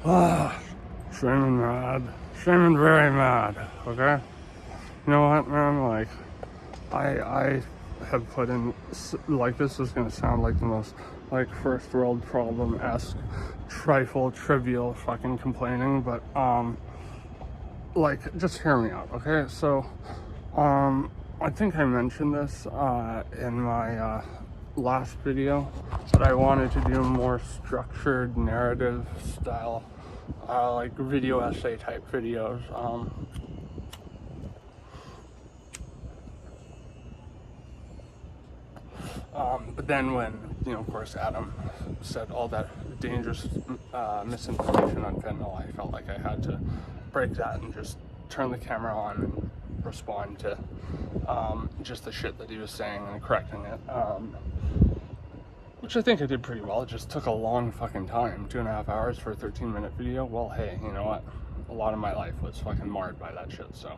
Shaming mad. Shaming very mad, okay? You know what, man? Like, I have put in, like, this is gonna sound like the most, like, first world problem-esque, trifle, trivial fucking complaining, but, like, just hear me out, okay? So, I think I mentioned this, in my, last video, that I wanted to do more structured narrative style, like video essay type videos. But then when, of course, Adam said all that dangerous misinformation on fentanyl, I felt like I had to break that and just turn the camera on and respond to just the shit that he was saying and correcting it. Which I think I did pretty well. It just took a long fucking time, 2.5 hours for a 13-minute video. Well, hey, you know what? A lot of my life was fucking marred by that shit, so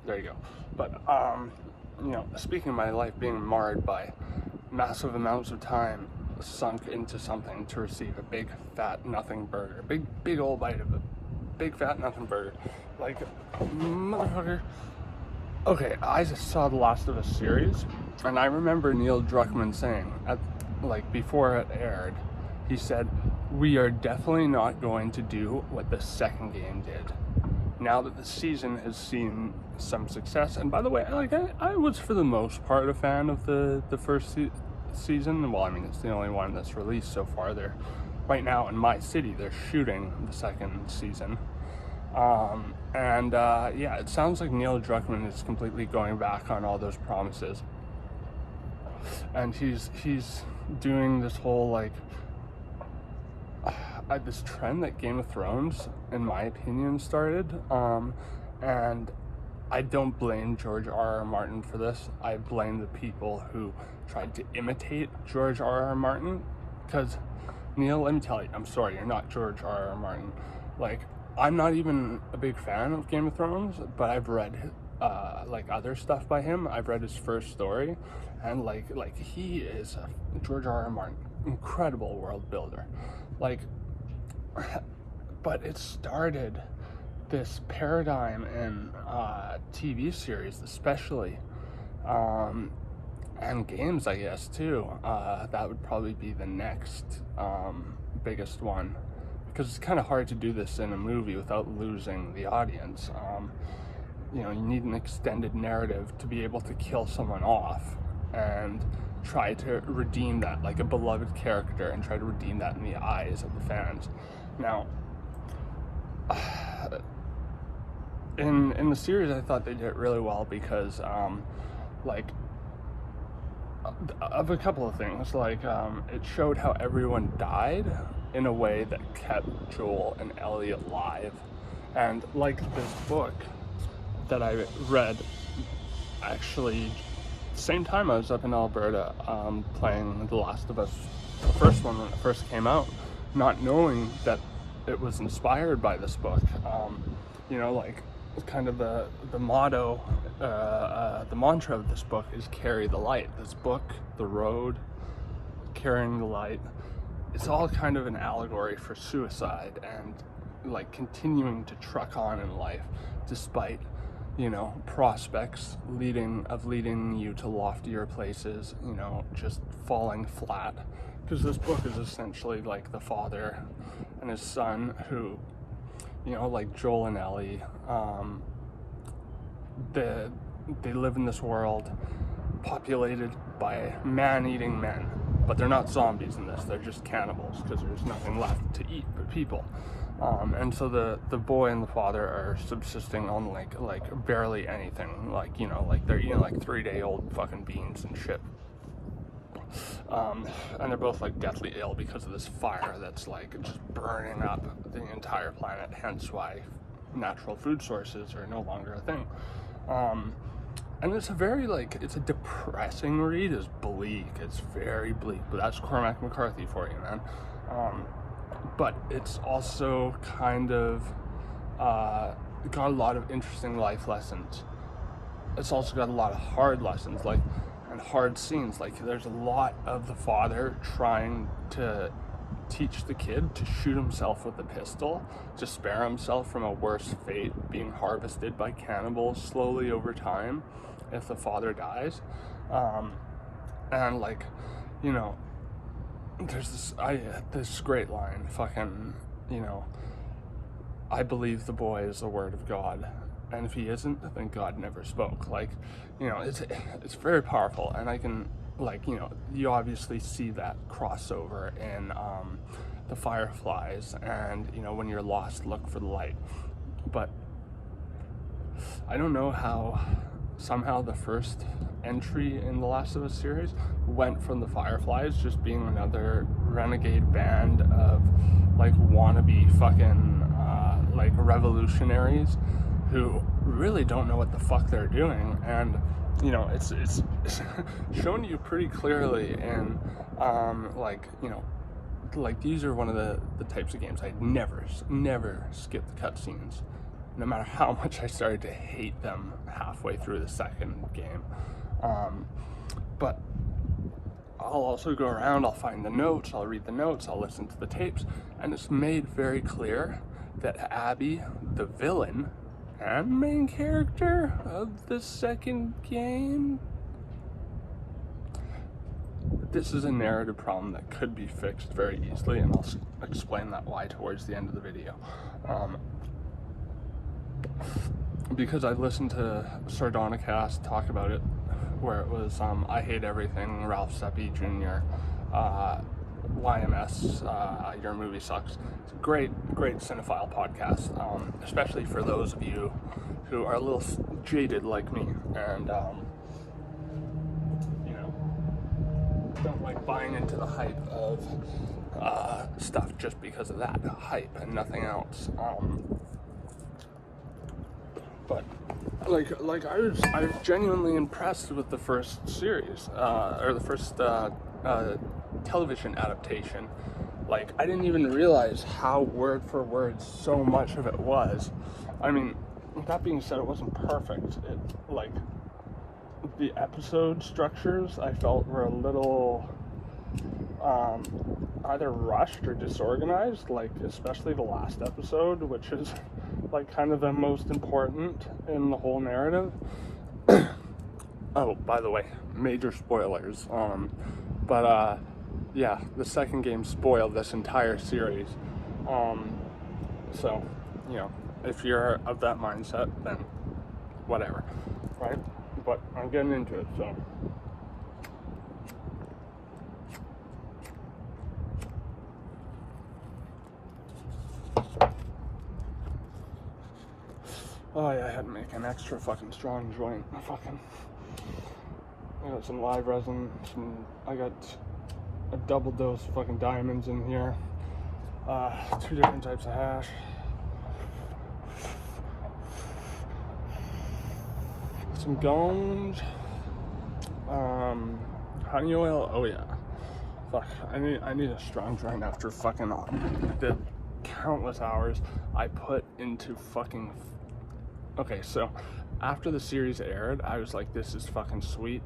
there you go. But, speaking of my life being marred by massive amounts of time sunk into something to receive a big, fat, nothing burger. Big old bite of a big, fat, nothing burger. Like, motherfucker. Okay, I just saw the Last of Us series, and I remember Neil Druckmamn saying, before it aired, he said, "We are definitely not going to do what the second game did." Now that the season has seen some success, and by the way, I was for the most part a fan of the first season. Well, I mean, it's the only one that's released so far. They're right now in my city. They're shooting the second season, yeah, it sounds like Neil Druckmamn is completely going back on all those promises, and he's doing this whole this trend that Game of Thrones, in my opinion, started, and I don't blame George R.R. Martin for this. I blame the people who tried to imitate George R.R. Martin, because, Neil, let me tell you, I'm sorry, you're not George R.R. Martin. Like, I'm not even a big fan of Game of Thrones, but I've read other stuff by him. I've read his first story, and he is George R.R. Martin, incredible world builder. But it started this paradigm in TV series, especially, and games, I guess, too. That would probably be the next biggest one, because it's kind of hard to do this in a movie without losing the audience. You need an extended narrative to be able to kill someone off and try to redeem that, like a beloved character, and try to redeem that in the eyes of the fans. Now, in the series, I thought they did it really well because, of a couple of things. It showed how everyone died in a way that kept Joel and Ellie alive. And this book that I read, actually, same time I was up in Alberta, playing The Last of Us, the first one when it first came out, not knowing that it was inspired by this book. Kind of the motto, the mantra of this book is carry the light. This book, the road, carrying the light, it's all kind of an allegory for suicide and continuing to truck on in life despite prospects leading you to loftier places, just falling flat. Because this book is essentially the father and his son who, Joel and Ellie, they live in this world populated by man-eating men, but they're not zombies in this, they're just cannibals, because there's nothing left to eat but people. And so the boy and the father are subsisting on barely anything, they're eating 3-day-old fucking beans and shit. And they're both deathly ill because of this fire that's just burning up the entire planet, hence why natural food sources are no longer a thing. And it's a very it's a depressing read. It's bleak, it's very bleak, but that's Cormac McCarthy for you, man. But it's also kind of got a lot of interesting life lessons. It's also got a lot of hard lessons, and hard scenes. There's a lot of the father trying to teach the kid to shoot himself with a pistol to spare himself from a worse fate, being harvested by cannibals slowly over time if the father dies. And like, you know, there's this great line, fucking, you know, I believe the boy is the word of God, and if he isn't, then God never spoke. Like, you know, it's very powerful, and I can, like, you know, you obviously see that crossover in the Fireflies, and, you know, when you're lost, look for the light. But I don't know how somehow the first entry in the Last of Us series went from the Fireflies just being another renegade band of like wannabe fucking like revolutionaries who really don't know what the fuck they're doing. And you know, it's shown you pretty clearly in like, you know, like these are one of the types of games I'd never skip the cutscenes, no matter how much I started to hate them halfway through the second game. But I'll also go around, I'll find the notes, I'll read the notes, I'll listen to the tapes, and it's made very clear that Abby, the villain and main character of the second game, this is a narrative problem that could be fixed very easily, and I'll explain that why towards the end of the video. Because I listened to Sardonicast talk about it, where it was I Hate Everything, Ralph Seppi Jr., YMS, Your Movie Sucks. It's a great cinephile podcast, especially for those of you who are a little jaded like me and you know, don't like buying into the hype of stuff just because of that hype and nothing else. But like I was genuinely impressed with the first series, or the first television adaptation. Like, I didn't even realize how word for word so much of it was. I mean, that being said, it wasn't perfect. It, like, the episode structures I felt were a little either rushed or disorganized, like especially the last episode, which is like kind of the most important in the whole narrative. Oh, by the way, major spoilers. But yeah, the second game spoiled this entire series. So, you know, if you're of that mindset, then whatever, right? But I'm getting into it, so. Oh yeah, I had to make an extra fucking strong joint. I got some live resin, I got a double dose of fucking diamonds in here, 2 different types of hash, some gongs, honey oil. Oh yeah, fuck, I need a strong joint after fucking the countless hours I put into fucking. Okay, so after the series aired, I was like, this is fucking sweet.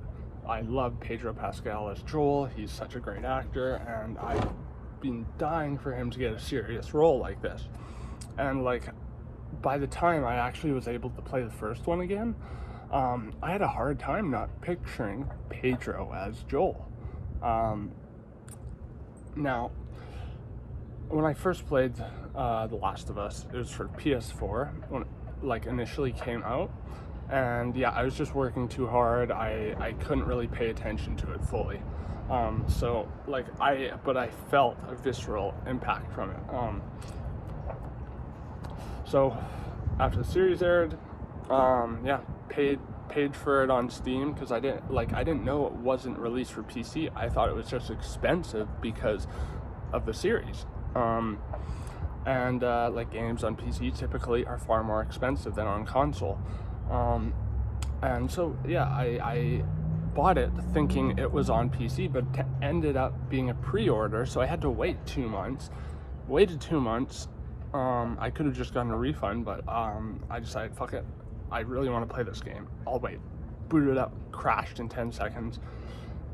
I love Pedro Pascal as Joel. He's such a great actor, and I've been dying for him to get a serious role like this. And like, by the time I actually was able to play the first one again, I had a hard time not picturing Pedro as Joel. Now, when I first played The Last of Us, it was for PS4, when it like initially came out, and yeah, I was just working too hard. I couldn't really pay attention to it fully. So like I felt a visceral impact from it. So after the series aired, yeah, paid for it on Steam, because I didn't know it wasn't released for PC. I thought it was just expensive because of the series. And like games on PC typically are far more expensive than on console. And so yeah, I bought it thinking it was on PC, but it ended up being a pre-order, so I had to wait 2 months. Waited 2 months. I could have just gotten a refund, but I decided, fuck it, I really want to play this game. I'll wait. Booted it up, crashed in 10 seconds.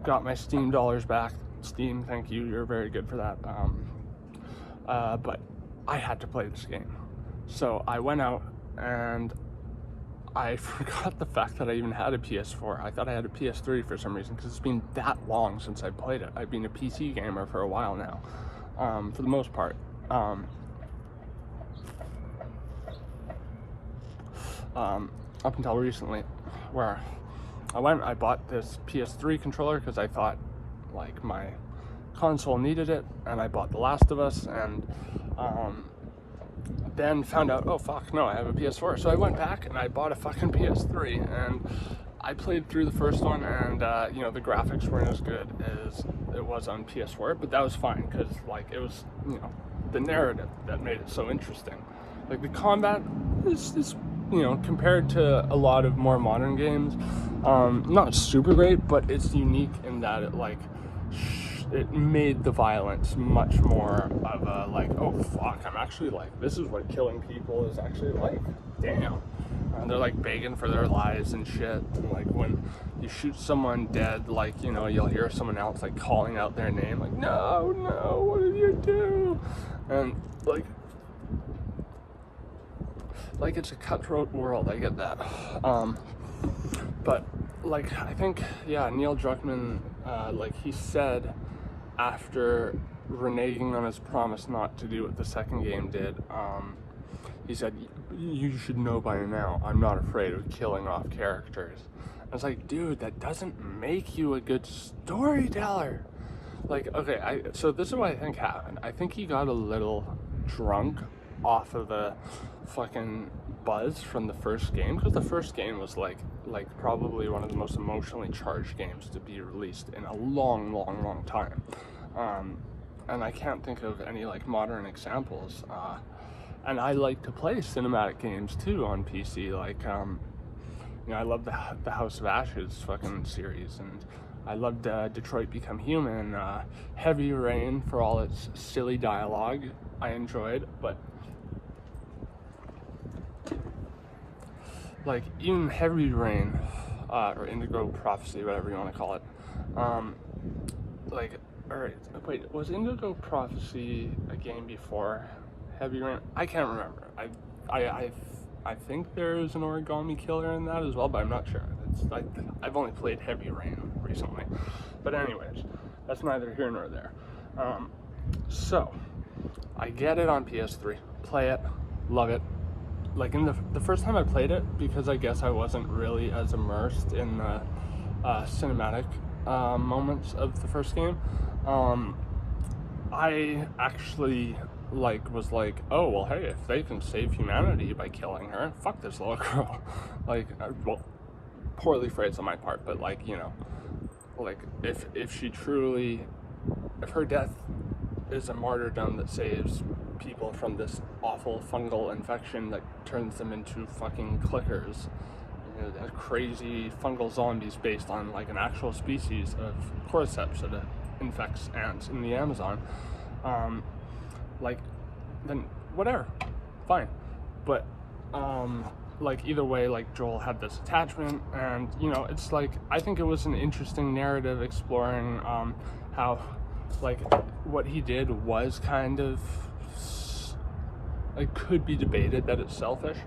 Got my Steam dollars back. Steam, thank you, you're very good for that. but I had to play this game. So I went out and I forgot the fact that I even had a PS4. I thought I had a PS3 for some reason, because it's been that long since I played it. I've been a PC gamer for a while now, for the most part. Up until recently, where I bought this PS3 controller because I thought like my console needed it, and I bought The Last of Us, and then found out, oh fuck, no, I have a PS4. So I went back and I bought a fucking PS3, and I played through the first one, and you know, the graphics weren't as good as it was on PS4, but that was fine, because like it was, you know, the narrative that made it so interesting. Like the combat is you know, compared to a lot of more modern games, not super great, but it's unique in that it like it made the violence much more of a like, oh fuck, I'm actually like, this is what killing people is actually like. Damn. They're like begging for their lives and shit. And like when you shoot someone dead, like, you know, you'll hear someone else like calling out their name, like, no, what did you do? And like it's a cutthroat world, I get that. But like, I think, yeah, Neil Druckmamn, like he said after reneging on his promise not to do what the second game did, he said, you should know by now, I'm not afraid of killing off characters. I was like, dude, that doesn't make you a good storyteller. Like, okay, so this is what I think happened. I think he got a little drunk off of the fucking buzz from the first game, because the first game was like probably one of the most emotionally charged games to be released in a long time, and I can't think of any like modern examples, and I like to play cinematic games too on PC, like you know, I love the House of Ashes fucking series, and I loved Detroit Become Human, Heavy Rain for all its silly dialogue I enjoyed, but like even Heavy Rain, or Indigo Prophecy, whatever you want to call it, like, alright, wait, was Indigo Prophecy a game before Heavy Rain? I can't remember. I think there's an origami killer in that as well, but I'm not sure. It's like, I've only played Heavy Rain recently. But anyways, that's neither here nor there. So, I get it on PS3, play it, love it. Like in the first time I played it, because I guess I wasn't really as immersed in the cinematic moments of the first game, I actually was like, oh well, hey, if they can save humanity by killing her, fuck this little girl. Like, well, poorly phrased on my part, but like, you know, like if her death is a martyrdom that saves people from this awful fungal infection that turns them into fucking clickers, you know, crazy fungal zombies based on like an actual species of cordyceps that infects ants in the Amazon, like, then whatever, fine. But like either way, like Joel had this attachment, and you know, it's like, I think it was an interesting narrative exploring how like what he did was kind of, it could be debated that it's selfish,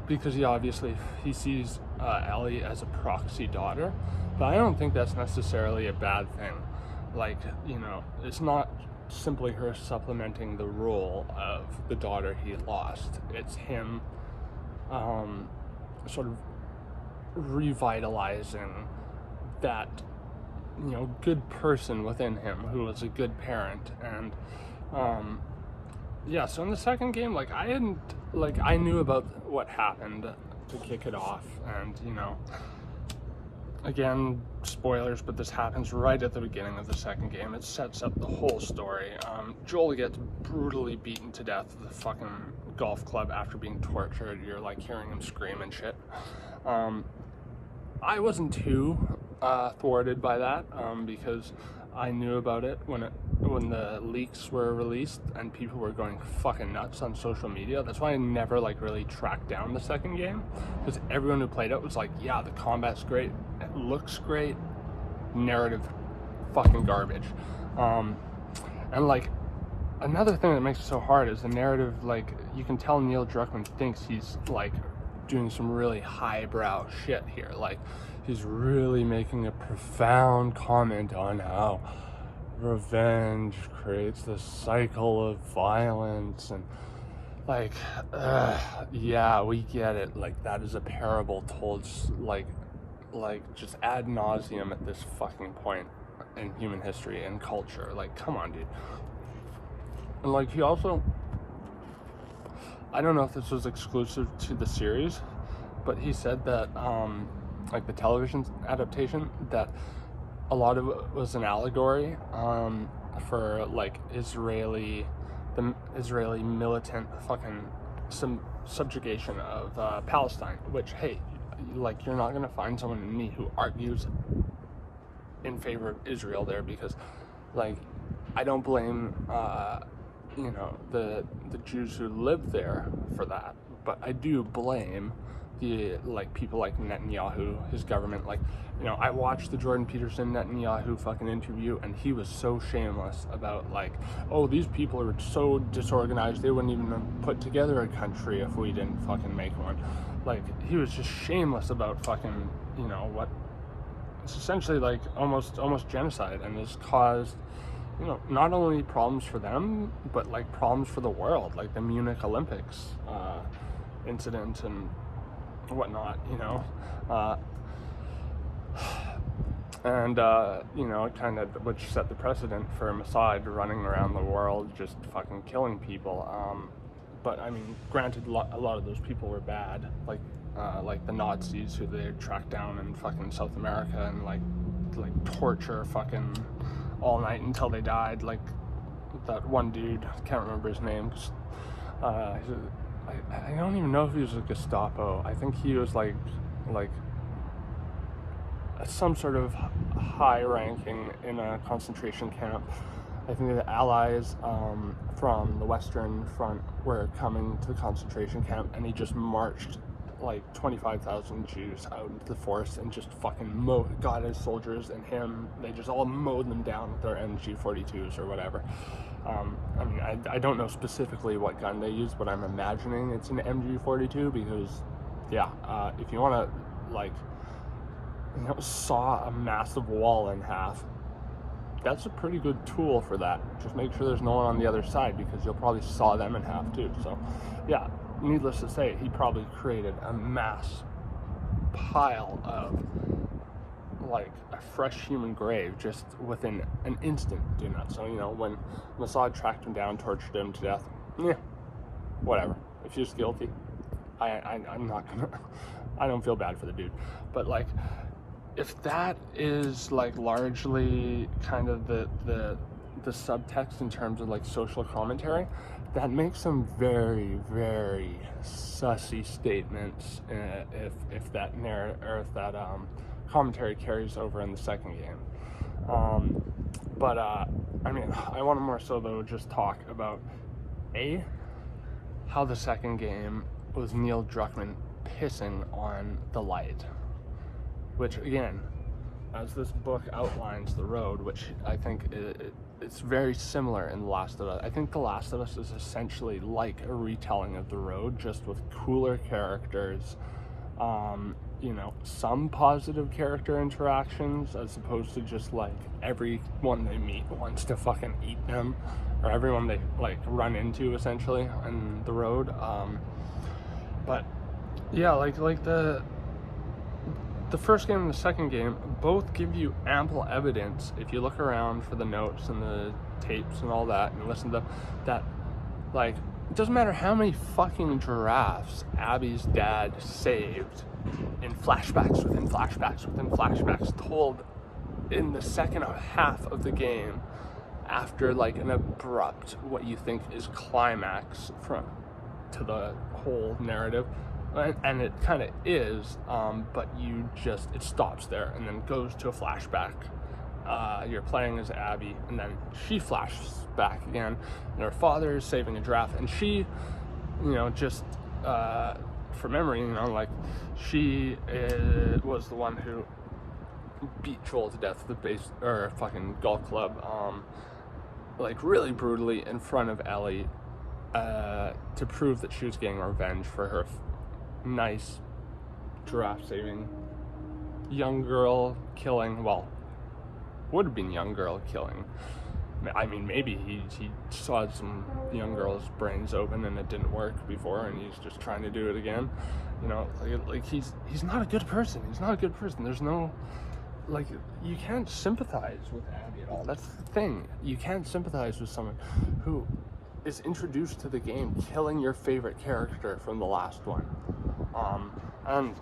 because he sees Ellie as a proxy daughter, but I don't think that's necessarily a bad thing. Like, you know, it's not simply her supplementing the role of the daughter he lost. It's him sort of revitalizing that, you know, good person within him who was a good parent. And yeah, so in the second game, like, I knew about what happened to kick it off, and, you know, again, spoilers, but this happens right at the beginning of the second game. It sets up the whole story. Joel gets brutally beaten to death with a fucking golf club after being tortured. You're like hearing him scream and shit. I wasn't too thwarted by that, because I knew about it when the leaks were released and people were going fucking nuts on social media. That's why I never like really tracked down the second game, because everyone who played it was like, yeah, the combat's great, it looks great, narrative fucking garbage. And like, another thing that makes it so hard is the narrative. Like, you can tell Neil Druckmamn thinks he's like doing some really highbrow shit here. Like, he's really making a profound comment on how revenge creates this cycle of violence, and like, yeah, we get it. Like, that is a parable told like just ad nauseum at this fucking point in human history and culture. Like, come on, dude. And like, he also, I don't know if this was exclusive to the series, but he said that like the television adaptation, that a lot of it was an allegory for like the Israeli militant fucking subjugation of Palestine, which, hey, like, you're not gonna find someone in me who argues in favor of Israel there, because like, I don't blame you know, the Jews who live there for that, but I do blame the like people like Netanyahu, his government. Like, you know, I watched the Jordan Peterson Netanyahu fucking interview, and he was so shameless about like, oh, these people are so disorganized, they wouldn't even put together a country if we didn't fucking make one. Like, he was just shameless about fucking, you know, what it's essentially like almost genocide, and has caused, you know, not only problems for them, but like problems for the world, like the Munich Olympics incident and whatnot, you know. And you know, it kind of, which set the precedent for Mossad running around the world just fucking killing people. But I mean, granted, a lot of those people were bad, like the Nazis, who they tracked down in fucking South America and like torture fucking all night until they died. Like that one dude, I can't remember his name. I don't even know if he was a Gestapo. I think he was like some sort of high ranking in a concentration camp. I think the Allies from the Western Front were coming to the concentration camp, and he just marched like 25,000 Jews out into the forest and just fucking got his soldiers and him. They just all mowed them down with their MG42s or whatever. I mean, I don't know specifically what gun they used, but I'm imagining it's an MG42, because, yeah, if you want to, like, you know, saw a massive wall in half, that's a pretty good tool for that. Just make sure there's no one on the other side, because you'll probably saw them in half too. So, yeah, needless to say, he probably created a mass pile of like a fresh human grave just within an instant doing that. So, you know, when Mossad tracked him down, tortured him to death, yeah, whatever. If he's guilty, I'm not gonna, I don't feel bad for the dude. But like, if that is like largely kind of the subtext in terms of like social commentary, that makes some very, very sussy statements if that narrative, or if that commentary carries over in the second game. But I mean, I want to more so though just talk about how the second game was Neil Druckmamn pissing on the light, which again, as this book outlines the road, which I think it's very similar in The Last of Us. I think The Last of Us is essentially like a retelling of the road, just with cooler characters, you know, some positive character interactions, as opposed to just like everyone they meet wants to fucking eat them, or everyone they like run into essentially on the road. But yeah, like the first game and the second game both give you ample evidence, if you look around for the notes and the tapes and all that, and listen to that, like, it doesn't matter how many fucking giraffes Abby's dad saved in flashbacks within flashbacks within flashbacks, told in the second half of the game, after like an abrupt, what you think is climax to the whole narrative. And it kind of is, but it stops there and then goes to a flashback. You're playing as Abby, and then she flashes back again, and her father is saving a giraffe, and she, you know, just from memory, you know, like, she was the one who beat Joel to death with a fucking golf club, like really brutally in front of Ellie, to prove that she was getting revenge for her nice draft saving young girl killing. Well, would have been young girl killing. I mean, maybe he saw some young girl's brains open and it didn't work before, and he's just trying to do it again. You know, like he's not a good person. He's not a good person. There's no, like, you can't sympathize with Abby at all. That's the thing. You can't sympathize with someone who is introduced to the game killing your favorite character from the last one. And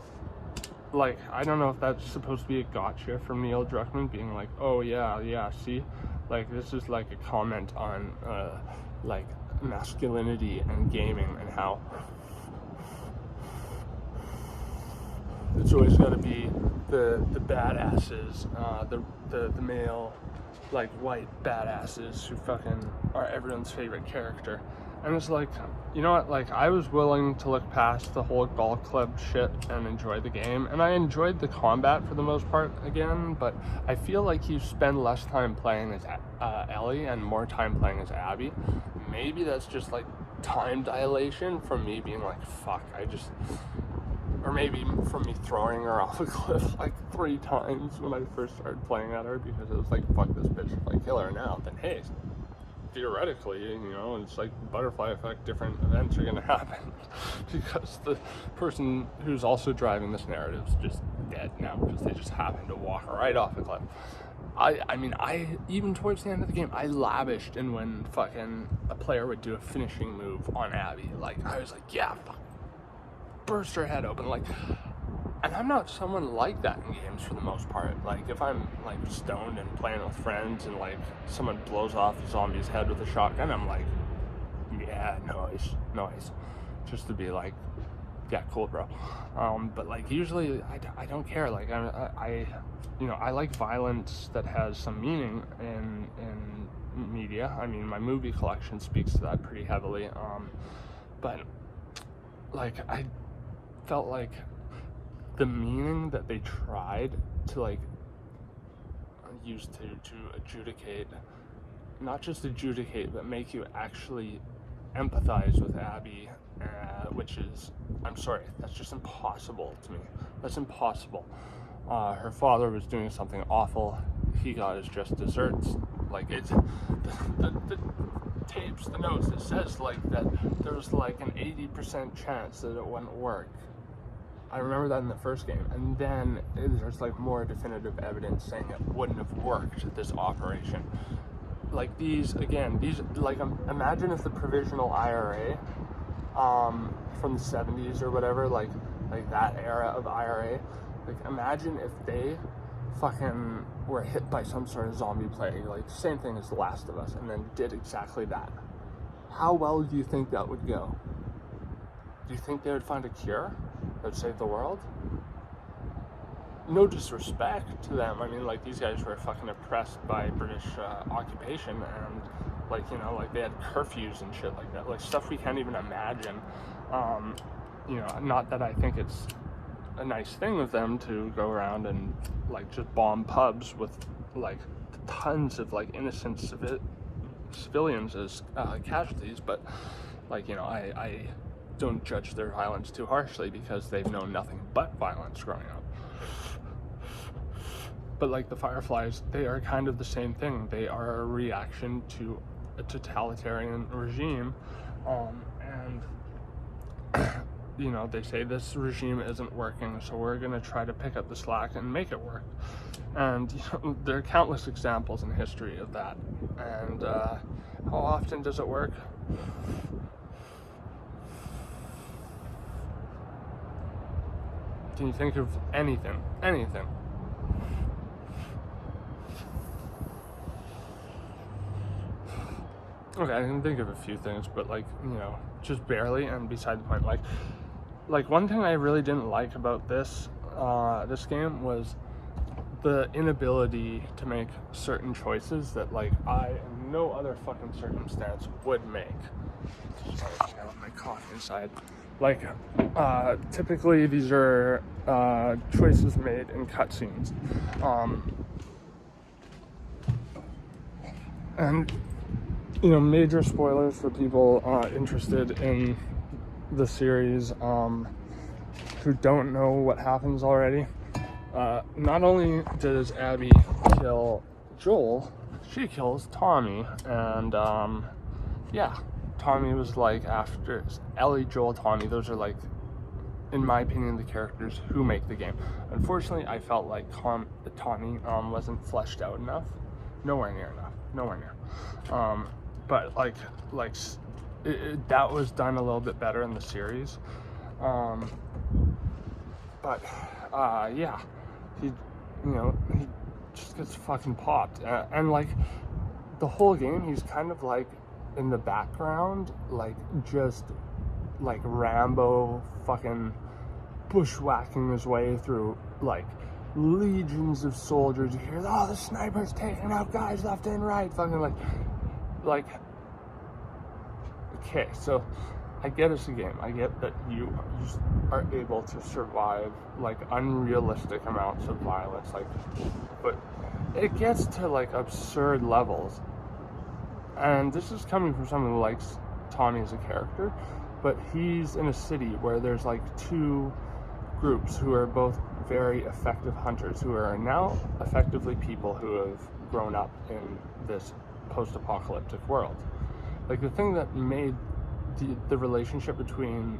like, I don't know if that's supposed to be a gotcha from Neil Druckmamn, being like, oh yeah, see, like, this is like a comment on like masculinity and gaming, and how it's always got to be the badasses, the male, like, white badasses who fucking are everyone's favorite character. And it's like, you know what, like, I was willing to look past the whole golf club shit and enjoy the game, and I enjoyed the combat for the most part again, but I feel like you spend less time playing as Ellie and more time playing as Abby. Maybe that's just like time dilation from me being like, fuck, or maybe from me throwing her off a cliff like 3 times when I first started playing at her, because it was like, fuck this bitch, if I kill her now, then hey, theoretically, you know, it's like butterfly effect, different events are going to happen because the person who's also driving this narrative is just dead now because they just happened to walk right off a cliff. I mean, even towards the end of the game, I lavished in when fucking a player would do a finishing move on Abby. Like, I was like, yeah, fuck, burst her head open, like. And I'm not someone like that in games for the most part. Like, if I'm like stoned and playing with friends and like someone blows off a zombie's head with a shotgun, I'm like, yeah, nice, just to be like, yeah, cool, bro. But like, usually I don't care. Like, I you know, I like violence that has some meaning in media. I mean, my movie collection speaks to that pretty heavily. But like, I felt like the meaning that they tried to like use to adjudicate, not just adjudicate, but make you actually empathize with Abby, which is, I'm sorry, that's just impossible to me. That's impossible. Her father was doing something awful. He got his just desserts. Like, it's the tapes, the notes, it says like that there's like an 80% chance that it wouldn't work. I remember that in the first game, and then there's like more definitive evidence saying it wouldn't have worked, this operation. Like, these like, imagine if the provisional IRA from the 70s or whatever, like that era of IRA, like, imagine if they fucking were hit by some sort of zombie plague, like same thing as The Last of Us, and then did exactly that. How well do you think that would go? Do you think they would find a cure that would save the world? No disrespect to them. I mean, like, these guys were fucking oppressed by British occupation, and like, you know, like, they had curfews and shit like that, like stuff we can't even imagine. You know, not that I think it's a nice thing of them to go around and like just bomb pubs with like tons of like innocent civilians as casualties, but like, you know, I don't judge their violence too harshly because they've known nothing but violence growing up. But like the Fireflies, they are kind of the same thing. They are a reaction to a totalitarian regime, and you know, they say this regime isn't working, so we're gonna try to pick up the slack and make it work. And you know, there are countless examples in history of that. And how often does it work? Can you think of anything? Anything? Okay, I can think of a few things, but like, you know, just barely, and beside the point. Like one thing I really didn't like about this game was the inability to make certain choices that like I in no other fucking circumstance would make. Sorry, I got my coffee inside. Like, typically these are choices made in cutscenes, and major spoilers for people interested in the series who don't know what happens already. Not only does Abby kill Joel, she kills Tommy, and Tommy was like, after Ellie, Joel, Tommy, those are like, in my opinion, the characters who make the game. Unfortunately, I felt like Tommy wasn't fleshed out enough. Nowhere near enough. But that was done a little bit better in the series. He just gets fucking popped, and like the whole game, he's kind of like in the background, like just like Rambo fucking bushwhacking his way through like legions of soldiers. You hear, oh, the sniper's taking out guys left and right, fucking like okay, so I get it's a game. I get that you just are able to survive like unrealistic amounts of violence, like, but it gets to like absurd levels. And this is coming from someone who likes Tommy as a character, but he's in a city where there's like two groups who are both very effective hunters, who are now effectively people who have grown up in this post-apocalyptic world. Like, the thing that made the relationship between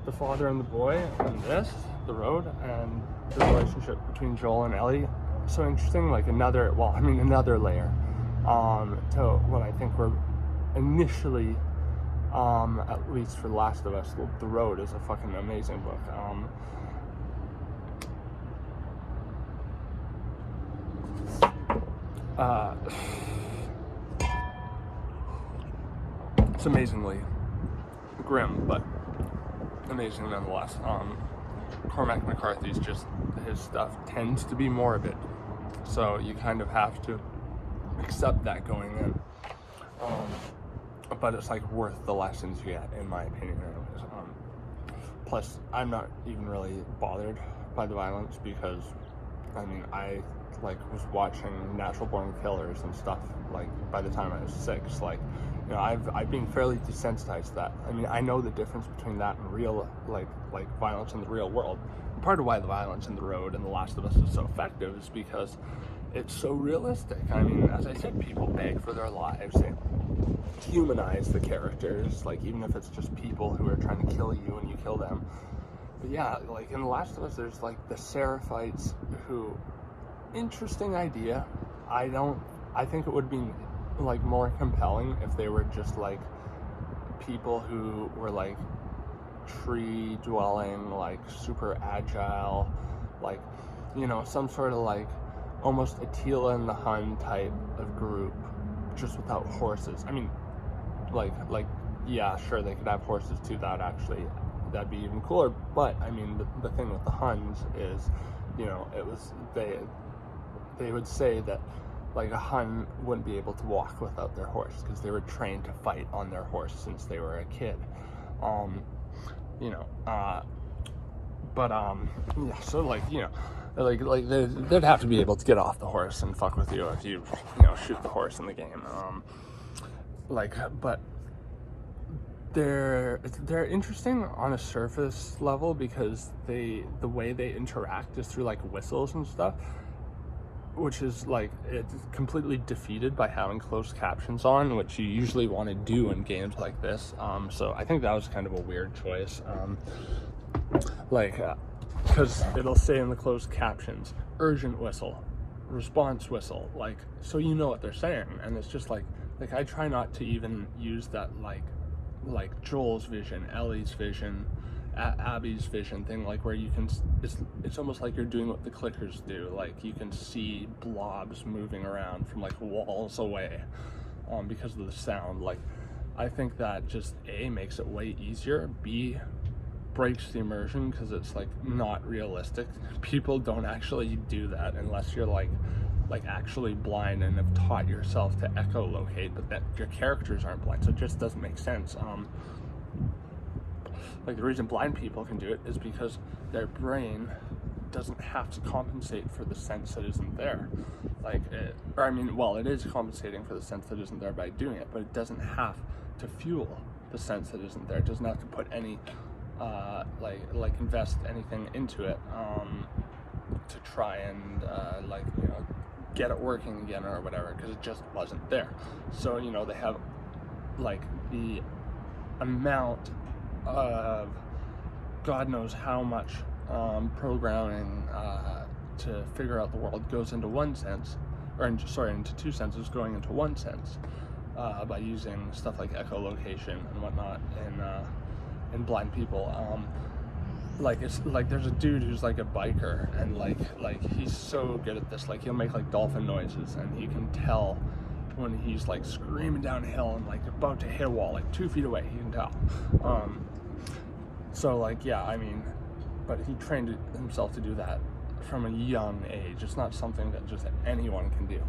the father and the boy and the road, and the relationship between Joel and Ellie so interesting, like another layer to what I think were initially, at least for Last of Us, The Road is a fucking amazing book. It's amazingly grim, but amazing nonetheless. Cormac McCarthy's just, his stuff tends to be morbid, so you kind of have to accept that going in. But it's like worth the lessons you get, in my opinion. Plus, I'm not even really bothered by the violence, because I mean, I like was watching Natural Born Killers and stuff like by the time I was 6. Like, you know, I've been fairly desensitized to that. I mean, I know the difference between that and real like violence in the real world. And part of why the violence in The Road and The Last of Us is so effective is because it's so realistic. I mean, as I said, people beg for their lives. They humanize the characters, like, even if it's just people who are trying to kill you and you kill them. But yeah, like in The Last of Us, there's like the Seraphites, who, interesting idea. I think it would be like more compelling if they were just like people who were like tree dwelling, like super agile, like, you know, some sort of like almost Attila and the Hun type of group, just without horses. I mean, like yeah, sure, they could have horses too. That'd be even cooler. But I mean, the thing with the Huns is, you know, it was they would say that like a Hun wouldn't be able to walk without their horse, because they were trained to fight on their horse since they were a kid. Yeah, so like, you know, like they'd have to be able to get off the horse and fuck with you if you shoot the horse in the game. But they're interesting on a surface level, because the way they interact is through like whistles and stuff, which is like, it's completely defeated by having closed captions on, which you usually want to do in games like this. So I think that was kind of a weird choice. Because it'll say in the closed captions, urgent whistle, response whistle, like, so you know what they're saying. And it's just like I try not to even use that like Joel's vision, Ellie's vision, Abby's vision thing, like where you can, it's almost like you're doing what the clickers do, like you can see blobs moving around from like walls away, because of the sound. Like, I think that just A, makes it way easier, B, breaks the immersion, because it's like not realistic. People don't actually do that unless you're like actually blind and have taught yourself to echolocate, but that your characters aren't blind, so it just doesn't make sense. Like, the reason blind people can do it is because their brain doesn't have to compensate for the sense that isn't there. Like, it is compensating for the sense that isn't there by doing it, but it doesn't have to fuel the sense that isn't there. It doesn't have to put any, invest anything into it to try and, get it working again or whatever, because it just wasn't there. So, they have, the amount of God knows how much programming to figure out the world goes into one sense, into two senses, going into one sense by using stuff like echolocation and whatnot in blind people. There's a dude who's like a biker, and like he's so good at this. Like, he'll make like dolphin noises, and he can tell when he's like screaming down a hill and like about to hit a wall, like 2 feet away. He can tell. But he trained himself to do that from a young age. It's not something that just anyone can do.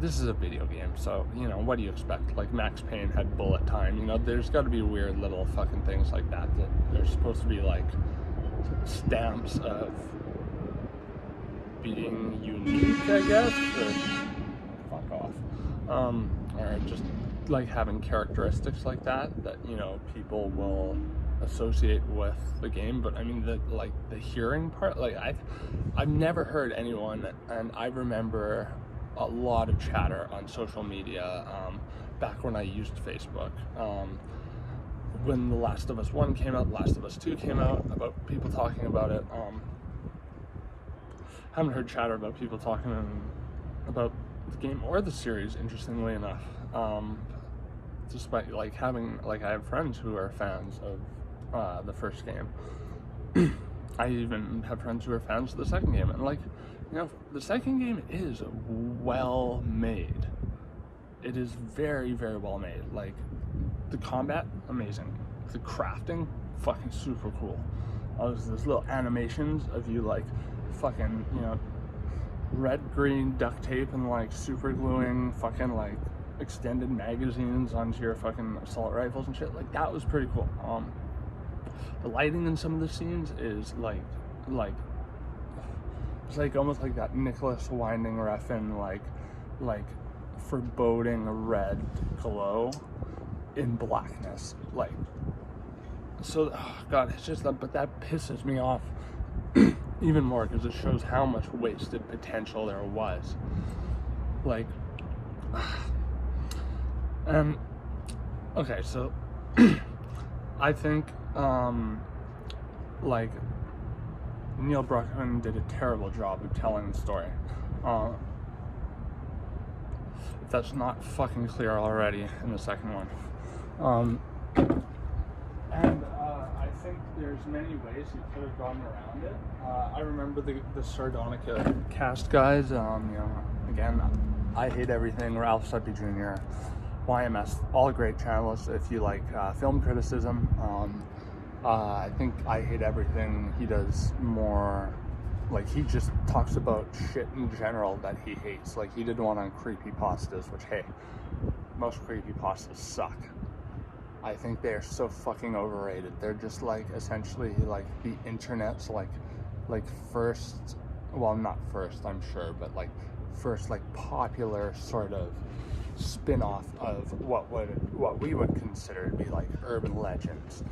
This is a video game, so, what do you expect? Like, Max Payne had bullet time. There's got to be weird little fucking things like that they're supposed to be, like, stamps of being unique, I guess, or fuck off. Or just, like, having characteristics like that, people will associate with the game. But the hearing part, I've never heard anyone, and I remember a lot of chatter on social media back when I used Facebook. When The Last of Us 1 came out, The Last of Us 2 came out, about people talking about it. Haven't heard chatter about people talking about the game or the series, interestingly enough. Despite I have friends who are fans of the first game. I even have friends who are fans of the second game, and the second game is well made. It is very, very well made. Like, the combat, amazing. The crafting, fucking super cool. There's little animations of you fucking, red, green duct tape and super gluing fucking extended magazines onto your fucking assault rifles and shit. That was pretty cool. The lighting in some of the scenes is it's almost like that Nicholas Winding Refn foreboding red glow in blackness. God, it's just that, but that pisses me off even more, because it shows how much wasted potential there was. Okay, so I think Neil Druckmamn did a terrible job of telling the story. If that's not fucking clear already in the second one. I think there's many ways he could have gone around it. I remember the Sardonica cast guys. Again, I Hate Everything, Ralph Suppy Jr., YMS, all great channels if you like film criticism. I think I Hate Everything, he does more, he just talks about shit in general that he hates. He did one on creepypastas, which, hey, most creepypastas suck. I think they're so fucking overrated. They're just essentially the internet's first, well, not first, I'm sure, but first popular sort of spin-off of what we would consider to be urban legends.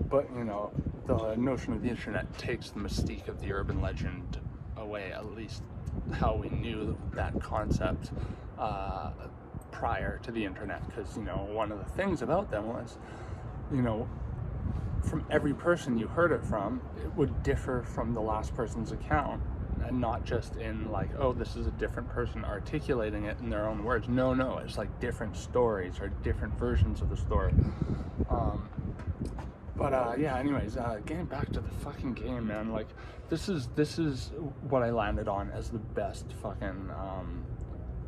But the notion of the internet takes the mystique of the urban legend away, at least how we knew that concept prior to the internet, because one of the things about them was, from every person you heard it from, it would differ from the last person's account, and not just in oh, this is a different person articulating it in their own words. No, it's different stories or different versions of the story. Anyways, getting back to the fucking game, man, this is what I landed on as the best fucking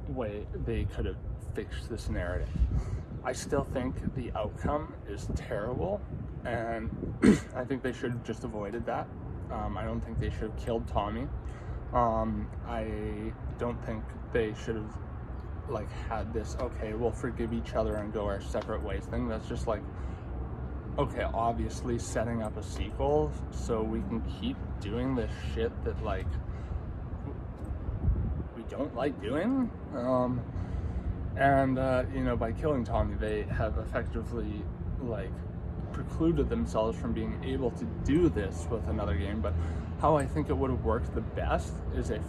way they could have fixed this narrative. I still think the outcome is terrible, and I think they should have just avoided that. I don't think they should have killed Tommy. I don't think they should have had this, okay, we'll forgive each other and go our separate ways thing. That's just okay, obviously setting up a sequel so we can keep doing this shit that, like, we don't like doing. By killing Tommy, they have effectively, like, precluded themselves from being able to do this with another game. But how I think it would have worked the best is if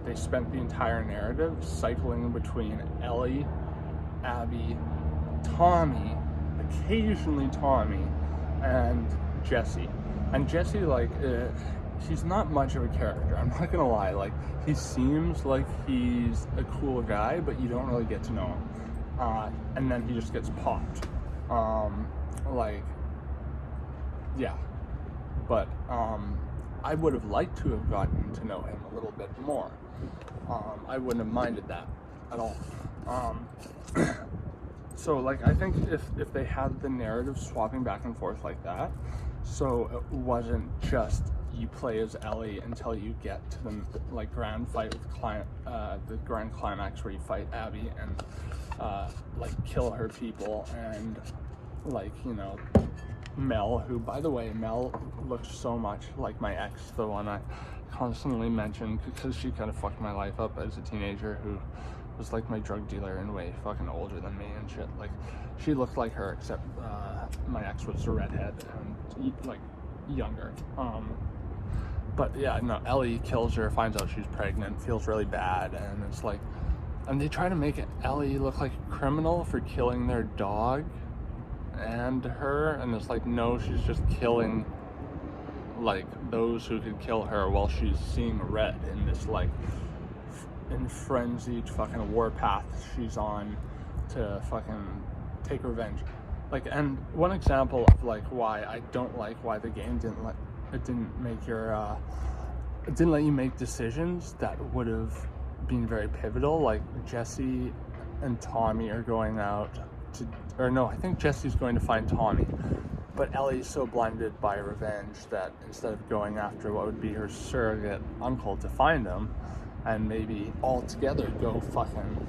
they spent the entire narrative cycling between Ellie, Abby, Tommy, occasionally Tommy, and Jesse. And Jesse, like, he's not much of a character, I'm not gonna lie. Like, he seems like he's a cool guy, but you don't really get to know him. And then he just gets popped. But I would have liked to have gotten to know him a little bit more. I wouldn't have minded that at all. So, like, I think if they had the narrative swapping back and forth like that, so it wasn't just you play as Ellie until you get to the, like, grand fight with the grand climax where you fight Abby and like, kill her people, and, like, you know, Mel, who, by the way, Mel looks so much like my ex, the one I constantly mention because she kind of fucked my life up as a teenager, who was like my drug dealer and way fucking older than me and shit. Like, she looked like her, except my ex was a redhead and, like, younger. But yeah, no, Ellie kills her, finds out she's pregnant, feels really bad, and it's like, and they try to make Ellie look like a criminal for killing their dog and her, and it's like, no, she's just killing, like, those who could kill her while she's seeing red in this, like, in frenzied fucking warpath she's on to fucking take revenge. Like, and one example of, like, why I don't like why the game didn't let you make decisions that would have been very pivotal. Like, Jesse and Tommy are going out to, or no, I think Jesse's going to find Tommy, but Ellie's so blinded by revenge that instead of going after what would be her surrogate uncle to find him, and maybe all together go fucking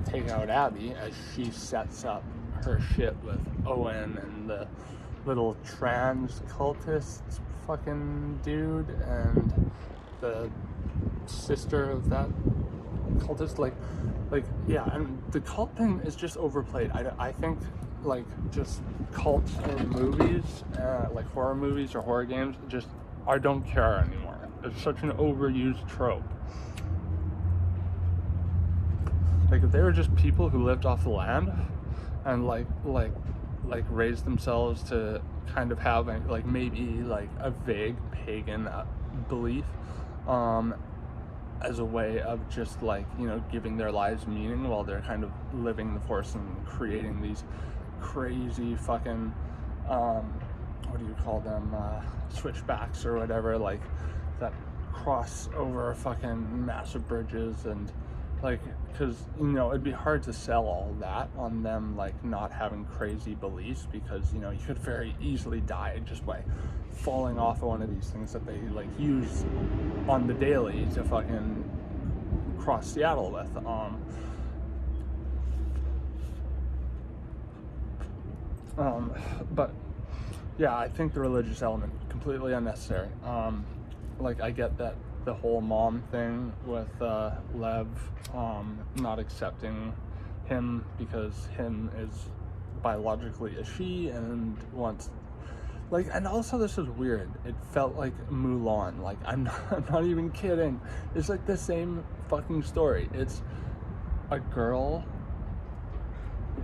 take out Abby as she sets up her shit with Owen and the little trans cultist fucking dude and the sister of that cultist, like yeah, and the cult thing is just overplayed. I think, like, just cults or movies, like horror movies or horror games, just, I don't care anymore. It's such an overused trope. Like, if they were just people who lived off the land and like raised themselves to kind of have, like, maybe like a vague pagan belief, as a way of just, like, you know, giving their lives meaning while they're kind of living the force and creating these crazy fucking what do you call them, switchbacks or whatever, like, that cross over fucking massive bridges, and, like, because, you know, it'd be hard to sell all that on them, like, not having crazy beliefs, because, you know, you could very easily die just by falling off of one of these things that they, like, use on the daily to fucking cross Seattle with. But yeah, I think the religious element completely unnecessary. Like, I get that the whole mom thing with Lev not accepting him because him is biologically a she and wants, like, and also this is weird. It felt like Mulan. Like, I'm not even kidding. It's like the same fucking story. It's a girl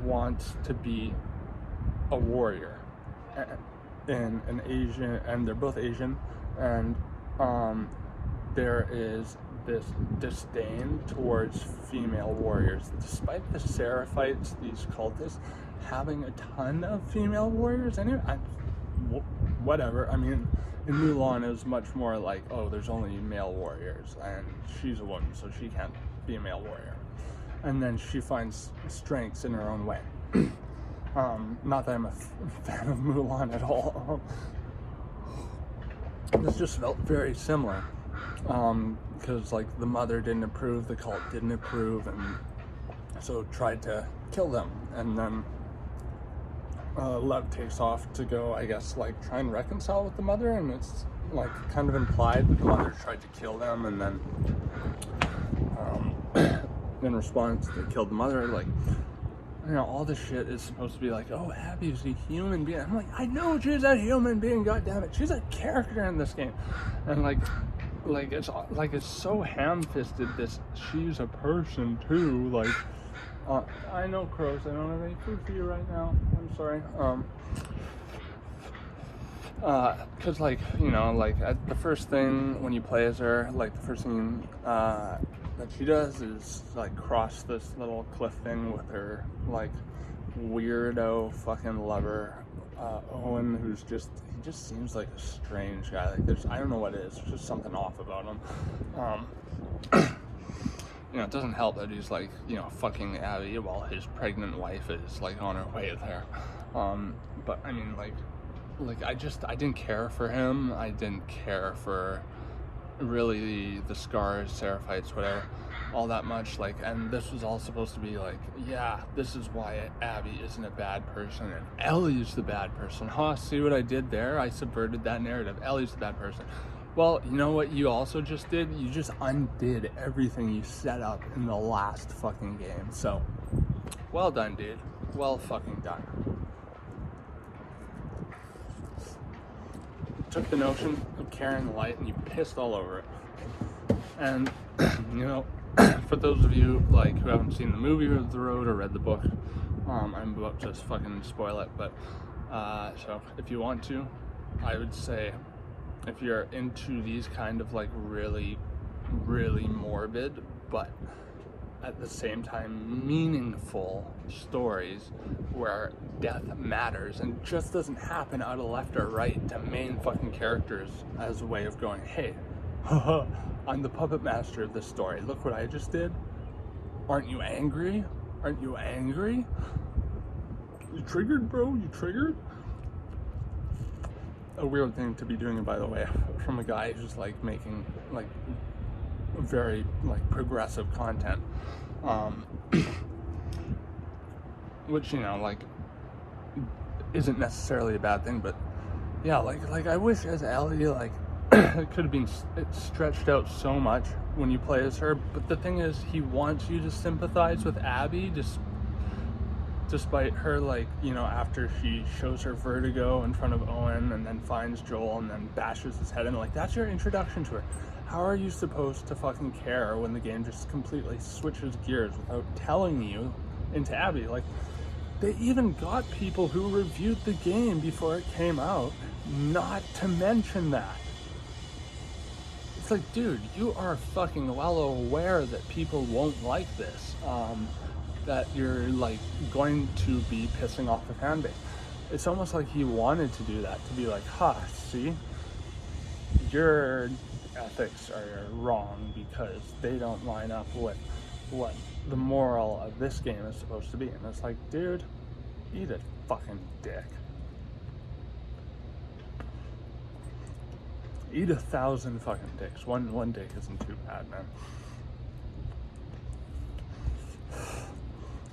wants to be a warrior in an Asian, and they're both Asian, and there is this disdain towards female warriors, despite the Seraphites, these cultists, having a ton of female warriors anyway. Whatever. I mean, in Mulan it was much more like, oh, there's only male warriors, and she's a woman, so she can't be a male warrior. And then she finds strengths in her own way. Not that I'm a fan of Mulan at all. This just felt very similar. Because, like, the mother didn't approve, the cult didn't approve, and so tried to kill them. And then Lev takes off to go, I guess, like try and reconcile with the mother, and it's like kind of implied that the mother tried to kill them, and then in response they killed the mother. Like, you know, all this shit is supposed to be like, oh, Abby's a human being. I'm like, I know she's a human being, goddammit. She's a character in this game. And like it's so ham-fisted, this she's a person too. Like, I know, Crows, I don't have any food for you right now. I'm sorry. Cause like, you know, like the first thing when you play as her, like the first thing that she does is like cross this little cliff thing with her like weirdo fucking lover, Owen, he just seems like a strange guy. Like I don't know what it is. There's just something off about him. You know, it doesn't help that he's like, you know, fucking Abby while his pregnant wife is like on her way there. But I mean, like I didn't care for him. I didn't care for really the scars, seraphites, whatever, all that much. Like, and this was all supposed to be like, yeah, this is why Abby isn't a bad person and Ellie's the bad person. See what I did there? I subverted that narrative. Ellie's the bad person. Well, you know what you also just did? You just undid everything you set up in the last fucking game. So, well done, dude. Well fucking done. Took the notion of carrying the light and you pissed all over it. And, you know, for those of you like who haven't seen the movie or the road or read the book, I'm about to fucking spoil it, but so if you want to, I would say if you're into these kind of like really, really morbid but at the same time meaningful stories where death matters and just doesn't happen out of left or right to main fucking characters as a way of going, hey, haha, I'm the puppet master of this story. Look what I just did. Aren't you angry? Aren't you angry? You triggered, bro? You triggered? A weird thing to be doing, by the way, from a guy who's like making like very like progressive content, which, you know, like isn't necessarily a bad thing, but yeah, like I wish as Ellie, like it could have been stretched out so much when you play as her. But the thing is, he wants you to sympathize with Abby despite her, like, you know, after she shows her vertigo in front of Owen and then finds Joel and then bashes his head in, like, that's your introduction to her. How are you supposed to fucking care when the game just completely switches gears without telling you into Abby? Like, they even got people who reviewed the game before it came out not to mention that. It's like, dude, you are fucking well aware that people won't like this. That you're like going to be pissing off the fan base. It's almost like he wanted to do that, to be like, see, your ethics are wrong because they don't line up with what the moral of this game is supposed to be. And it's like, dude, eat a fucking dick. Eat 1,000 fucking dicks. One dick isn't too bad, man.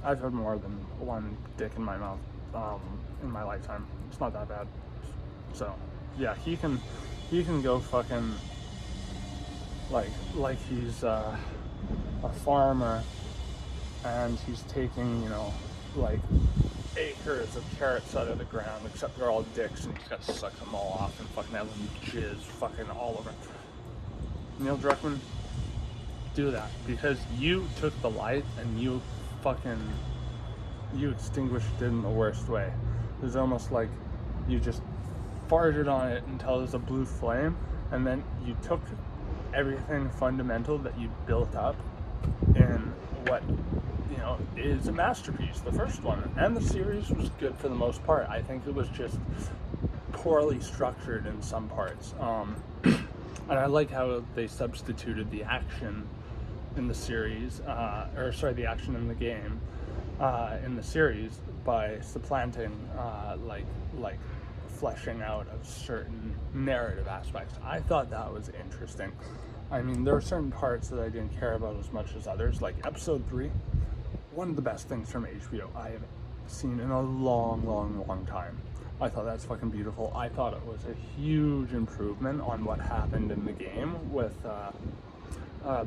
I've had more than one dick in my mouth in my lifetime. It's not that bad. So yeah, he can go fucking like he's a farmer and he's taking, you know, like acres of carrots out of the ground, except they're all dicks and he's got to suck them all off and fucking have them jizz fucking all over. Neil Druckmamn, do that, because you took the light and you extinguished it in the worst way. It's almost like you just farted on it until there's a blue flame, and then you took everything fundamental that you built up in what, you know, is a masterpiece, the first one. And the series was good for the most part. I think it was just poorly structured in some parts. And I like how they substituted the action in the series, the action in the game, in the series, by supplanting, like fleshing out of certain narrative aspects. I thought that was interesting. I mean, there were certain parts that I didn't care about as much as others, like episode 3, one of the best things from HBO I have seen in a long time. I thought that's fucking beautiful. I thought it was a huge improvement on what happened in the game with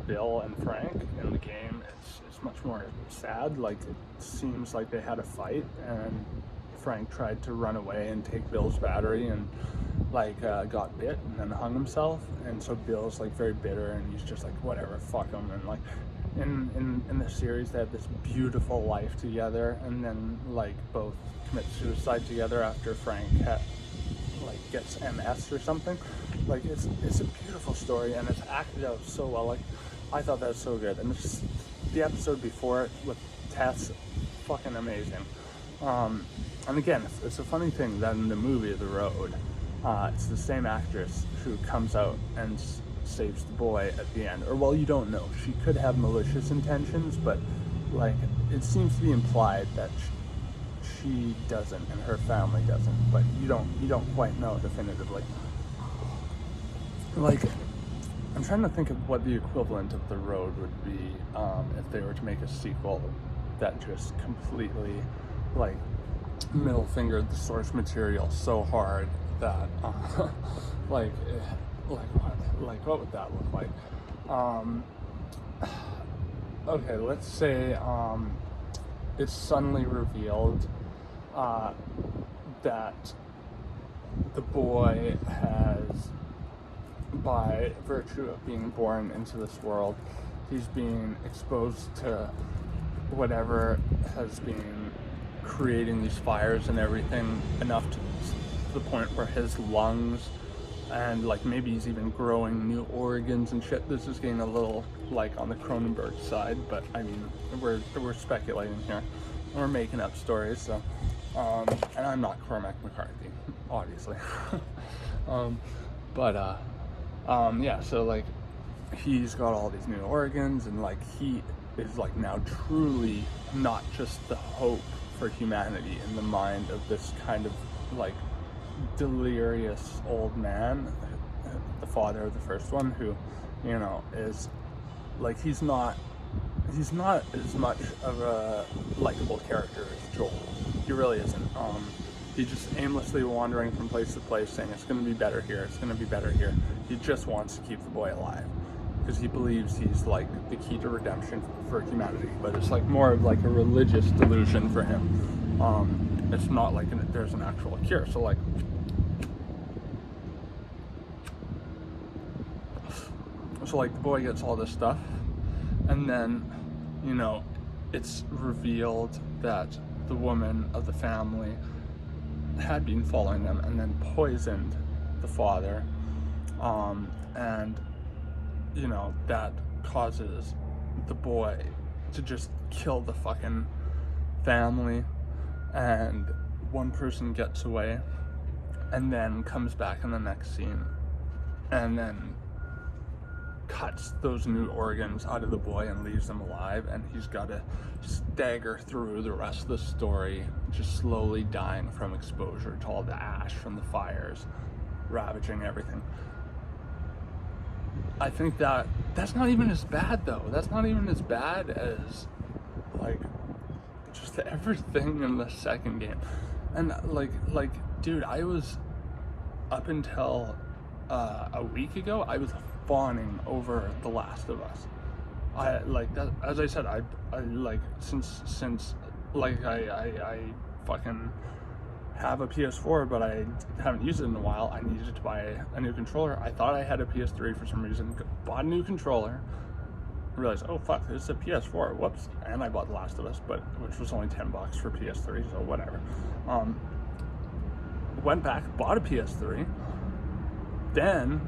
Bill and Frank. In the game, it's much more sad. Like, it seems like they had a fight, and Frank tried to run away and take Bill's battery, and like got bit and then hung himself. And so Bill's like very bitter, and he's just like, whatever, fuck him. And like in the series, they had this beautiful life together, and then like both commit suicide together after Frank gets MS or something. Like, it's a beautiful story, and it's acted out so well. Like, I thought that was so good. And it's the episode before it with Tess, fucking amazing. And again, it's a funny thing that in the movie The Road, it's the same actress who comes out and saves the boy at the end. Or, well, you don't know. She could have malicious intentions, but like, it seems to be implied that she doesn't and her family doesn't, but you don't quite know definitively. Like, I'm trying to think of what the equivalent of The Road would be if they were to make a sequel that just completely like middle fingered the source material so hard that what would that look like? Okay, let's say it's suddenly revealed that the boy has, by virtue of being born into this world, he's being exposed to whatever has been creating these fires and everything enough to the point where his lungs and like maybe he's even growing new organs and shit. This is getting a little like on the Cronenberg side, but I mean, we're speculating here. We're making up stories, so and I'm not Cormac McCarthy, obviously. Yeah, so like he's got all these new organs, and like he is like now truly not just the hope for humanity in the mind of this kind of like delirious old man, the father of the first one, who, you know, is like, he's not as much of a likable character as Joel. He really isn't. He's just aimlessly wandering from place to place saying it's going to be better here, it's going to be better here. He just wants to keep the boy alive because he believes he's like the key to redemption for humanity, but it's like more of like a religious delusion for him. It's not like there's an actual cure. So like, the boy gets all this stuff, and then, you know, it's revealed that the woman of the family had been following them and then poisoned the father, and, you know, that causes the boy to just kill the fucking family, and one person gets away and then comes back in the next scene and then cuts those new organs out of the boy and leaves them alive, and he's got to stagger through the rest of the story just slowly dying from exposure to all the ash from the fires ravaging everything. I think that's not even as bad though. That's not even as bad as like just everything in the second game. And like dude, I was, up until a week ago, I was fawning over The Last of Us. I like that, as I said, I like since like I fucking have a PS4, but I haven't used it in a while. I needed to buy a new controller. I thought I had a PS3 for some reason, bought a new controller, realized, oh fuck, this is a PS4, whoops, and I bought The Last of Us, but which was only $10 for PS3, so whatever. Went back, bought a PS3, then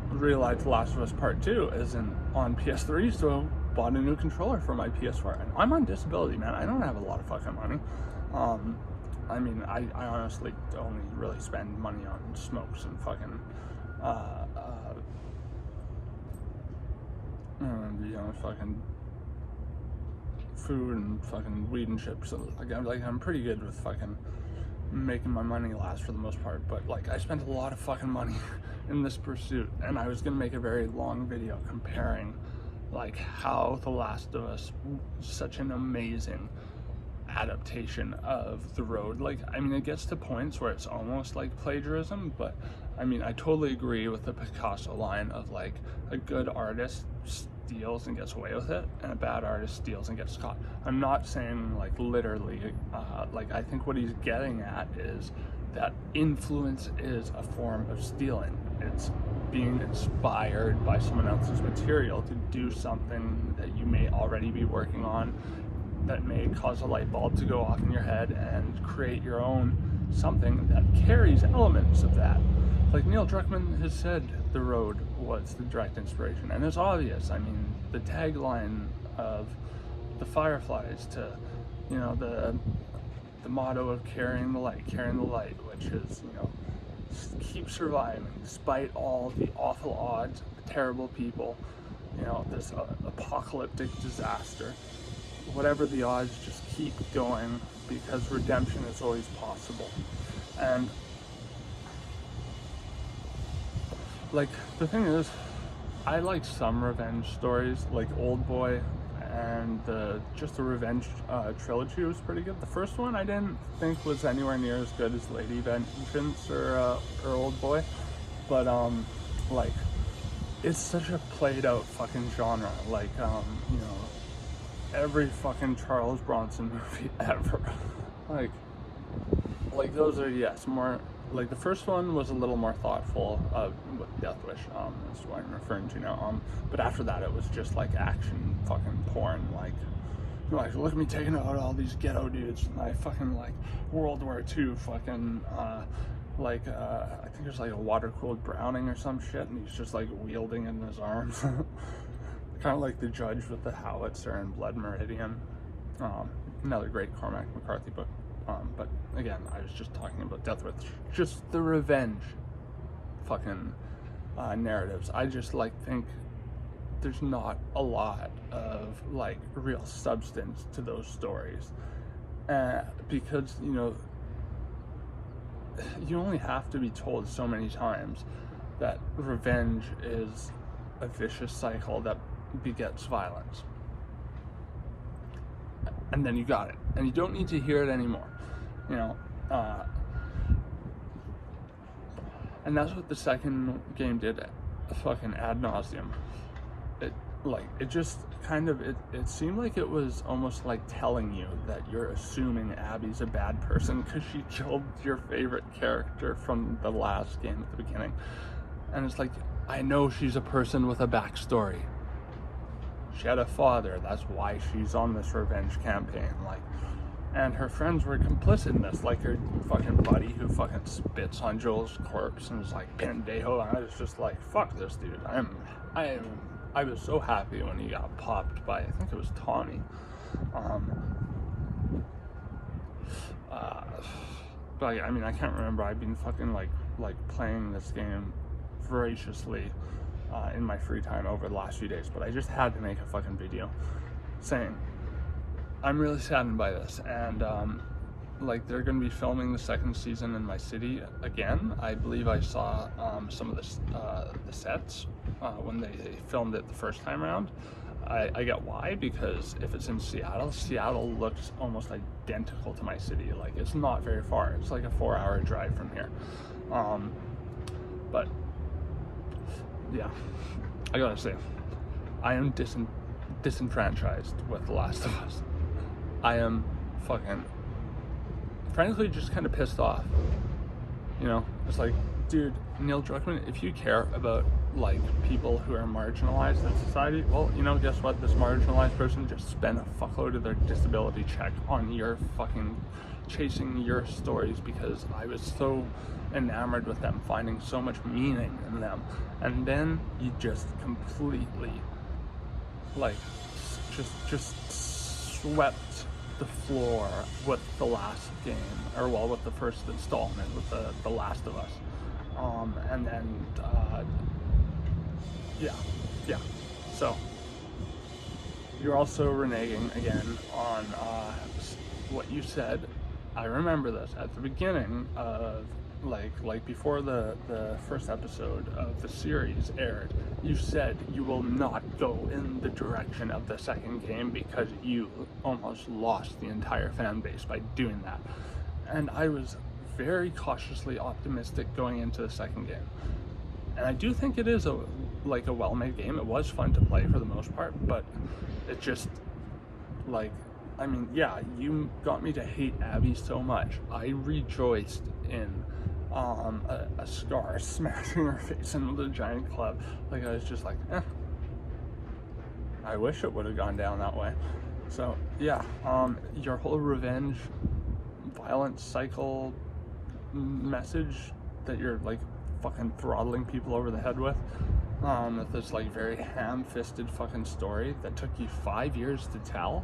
realized The Last of Us Part 2 isn't on PS3, so bought a new controller for my PS4. And I'm on disability, man. I don't have a lot of fucking money. I mean, I honestly only really spend money on smokes and fucking, you know, fucking food and fucking weed and chips. So, I'm pretty good with fucking making my money last for the most part, but like, I spent a lot of fucking money in this pursuit, and I was gonna make a very long video comparing like how The Last of Us, such an amazing adaptation of the road. Like, I mean, it gets to points where it's almost like plagiarism, but I mean, I totally agree with the Picasso line of like, a good artist steals and gets away with it, and a bad artist steals and gets caught. I'm not saying like literally, like, I think what he's getting at is that influence is a form of stealing. It's being inspired by someone else's material to do something that you may already be working on, that may cause a light bulb to go off in your head and create your own something that carries elements of that. Like Neil Druckmamn has said, the road was the direct inspiration, and it's obvious. I mean, the tagline of the Fireflies to, you know, the motto of carrying the light, which is, you know, keep surviving despite all the awful odds, the terrible people, you know, this apocalyptic disaster. Whatever the odds, just keep going, because redemption is always possible. And like, the thing is, I like some revenge stories, like Old Boy, and just the Revenge trilogy was pretty good. The first one I didn't think was anywhere near as good as Lady Vengeance or Old Boy, but like, it's such a played out fucking genre. Like, you know, every fucking Charles Bronson movie ever. like those are, yes, more like, the first one was a little more thoughtful with Death Wish, is what I'm referring to now. But after that, it was just like action fucking porn. Like look at me taking out all these ghetto dudes. And I fucking like World War II fucking I think there's like a water-cooled Browning or some shit, and he's just like wielding it in his arms. Kind of like The Judge with the howitzer and Blood Meridian. Another great Cormac McCarthy book. But again, I was just talking about Death Wish, just the revenge fucking narratives. I just like think there's not a lot of like real substance to those stories, because, you know, you only have to be told so many times that revenge is a vicious cycle that begets violence, and then you got it, and you don't need to hear it anymore, you know. And that's what the second game did, fucking ad nauseum. It just kind of, it seemed like it was almost like telling you that you're assuming Abby's a bad person because she killed your favorite character from the last game at the beginning. And it's like, I know she's a person with a backstory. She had a father, that's why she's on this revenge campaign. Like, and her friends were complicit in this, like her fucking buddy who fucking spits on Joel's corpse and is like, pendejo. And I was just like, fuck this dude. I was so happy when he got popped by, I think it was Tommy. But I mean, I can't remember. I've been fucking like playing this game voraciously in my free time over the last few days, but I just had to make a fucking video saying I'm really saddened by this, and like, they're going to be filming the second season in my city again. I believe I saw some of the sets when they filmed it the first time around. I get why, because if it's in Seattle looks almost identical to my city. Like, it's not very far. It's like a 4-hour drive from here. But yeah, I gotta say, I am disenfranchised with The Last of Us. I am fucking, frankly, just kind of pissed off. You know, it's like, dude, Neil Druckmamn, if you care about like people who are marginalized in society, well, you know, guess what? This marginalized person just spent a fuckload of their disability check on your fucking chasing your stories, because I was so enamored with them, finding so much meaning in them, and then you just completely like just swept the floor with the last game, or well, with the first installment with the Last of Us, and then yeah. So you're also reneging again on what you said. I remember this at the beginning of like before the first episode of the series aired, you said you will not go in the direction of the second game because you almost lost the entire fan base by doing that. And I was very cautiously optimistic going into the second game. And I do think it is a well-made game. It was fun to play for the most part, but it just, like, I mean, yeah, you got me to hate Abby so much. I rejoiced in a scar smashing her face in with a giant club. Like, I was just like, I wish it would have gone down that way. So yeah, your whole revenge violence cycle message that you're like fucking throttling people over the head with this like very ham-fisted fucking story that took you 5 years to tell,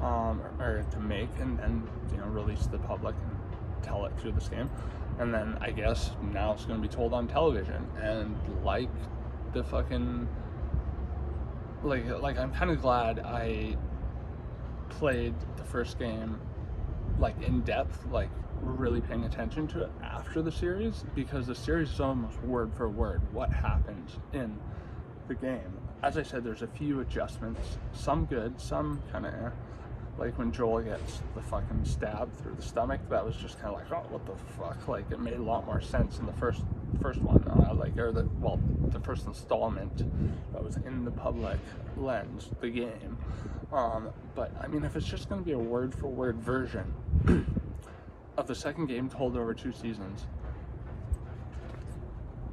or to make and you know, release to the public and tell it through this game, and then I guess now it's going to be told on television. And like the fucking like I'm kind of glad I played the first game like in depth, like really paying attention to it after the series, because the series is almost word for word what happens in the game. As I said, there's a few adjustments, some good, some kind of like when Joel gets the fucking stab through the stomach, that was just kind of like, oh, what the fuck, like it made a lot more sense in the first one, the first installment that was in the public lens, the game. But I mean, if it's just going to be a word for word version of the second game told over 2 seasons,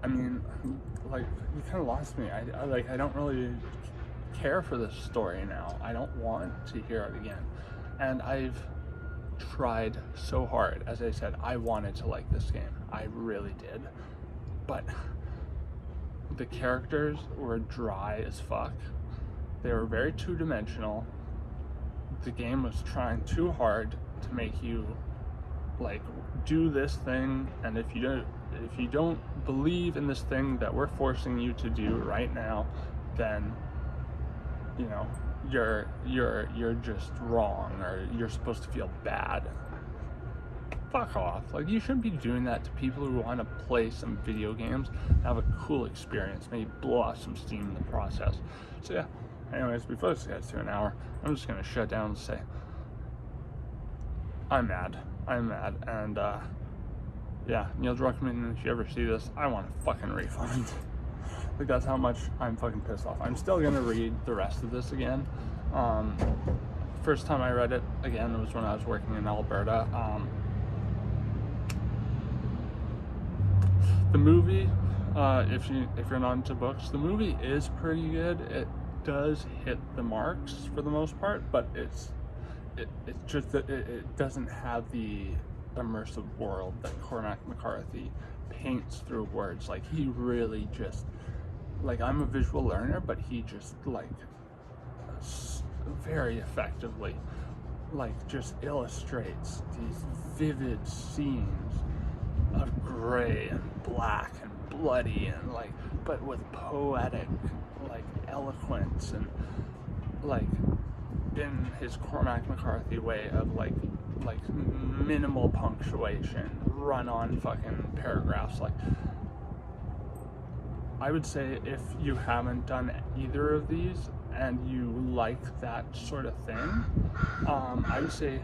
I mean, like, you kind of lost me. I don't really care for this story now. I don't want to hear it again. And I've tried so hard. As I said, I wanted to like this game. I really did. But the characters were dry as fuck. They were very two-dimensional. The game was trying too hard to make you like do this thing, and if you don't believe in this thing that we're forcing you to do right now, then you know you're just wrong, or you're supposed to feel bad. Fuck off. Like, you shouldn't be doing that to people who want to play some video games, have a cool experience, maybe blow off some steam in the process. So yeah, anyways, before this gets to an hour, I'm just gonna shut down and say I'm mad, and yeah, Neil Druckmamn, if you ever see this, I want a fucking refund. Like, that's how much I'm fucking pissed off. I'm still gonna read the rest of this again. First time I read it again was when I was working in Alberta. The movie, if you're not into books, the movie is pretty good. It does hit the marks for the most part, but it doesn't have the immersive world that Cormac McCarthy paints through words. Like, he really just, like, I'm a visual learner, but he just, like, very effectively, like, just illustrates these vivid scenes of gray and black and bloody, and like, but with poetic, like, eloquence, and like in his Cormac McCarthy way of like minimal punctuation, run on fucking paragraphs. Like, I would say if you haven't done either of these and you like that sort of thing, I would say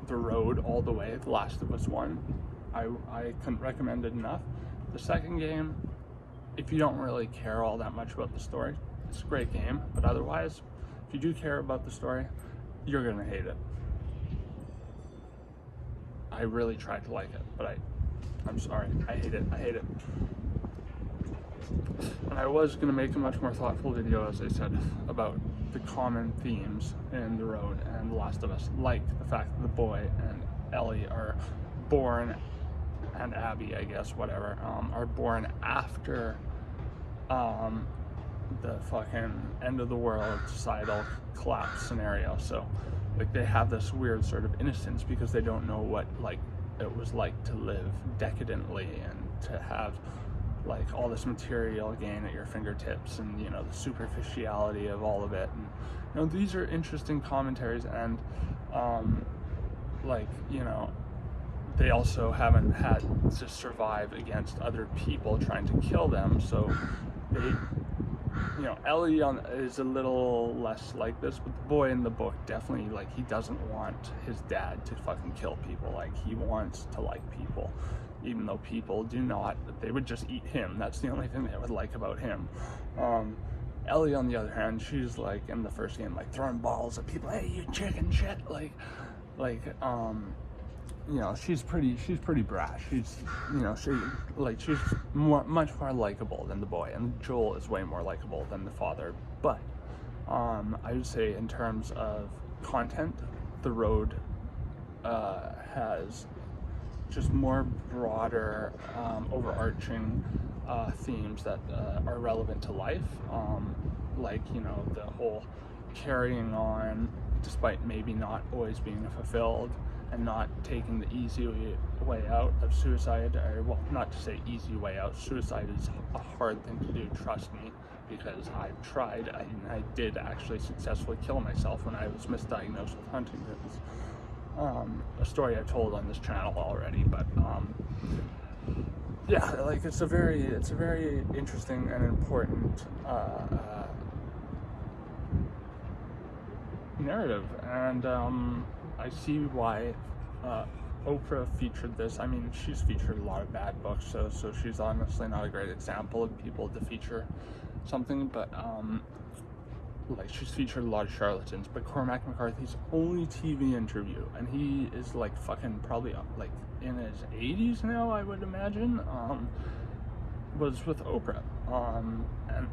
The Road all the way, The Last of Us 1. I couldn't recommend it enough. The second game, if you don't really care all that much about the story, it's a great game, but otherwise, if you do care about the story, you're gonna hate it. I really tried to like it, but I'm sorry, I hate it. And I was gonna make a much more thoughtful video, as I said, about the common themes in The Road and The Last of Us, like the fact that the boy and Ellie are born, and Abby, I guess, whatever, are born after the fucking end of the world societal collapse scenario. So like, they have this weird sort of innocence because they don't know what like it was like to live decadently and to have like all this material gain at your fingertips, and you know, the superficiality of all of it. And you know, these are interesting commentaries, and like, you know, they also haven't had to survive against other people trying to kill them, so they, you know, Ellie is a little less like this, but the boy in the book definitely, like, he doesn't want his dad to fucking kill people. Like, he wants to like people, even though people do not. They would just eat him. That's the only thing they would like about him. Ellie, on the other hand, she's like in the first game, like throwing balls at people. Hey, you chicken shit! You know, she's pretty brash. She's, you know, she's much more likable than the boy, and Joel is way more likable than the father. But I would say in terms of content, The Road has just more broader, overarching themes that are relevant to life, like, you know, the whole carrying on despite maybe not always being fulfilled, and not taking the easy way out of suicide. Or, well, not to say easy way out, suicide is a hard thing to do, trust me, because I've tried. I did actually successfully kill myself when I was misdiagnosed with Huntington's. A story I've told on this channel already, but yeah, like, it's a very interesting and important narrative, and I see why Oprah featured this. I mean, she's featured a lot of bad books, so she's honestly not a great example of people to feature something, but like, she's featured a lot of charlatans. But Cormac McCarthy's only TV interview, and he is like fucking probably like in his 80s now, I would imagine, was with Oprah, and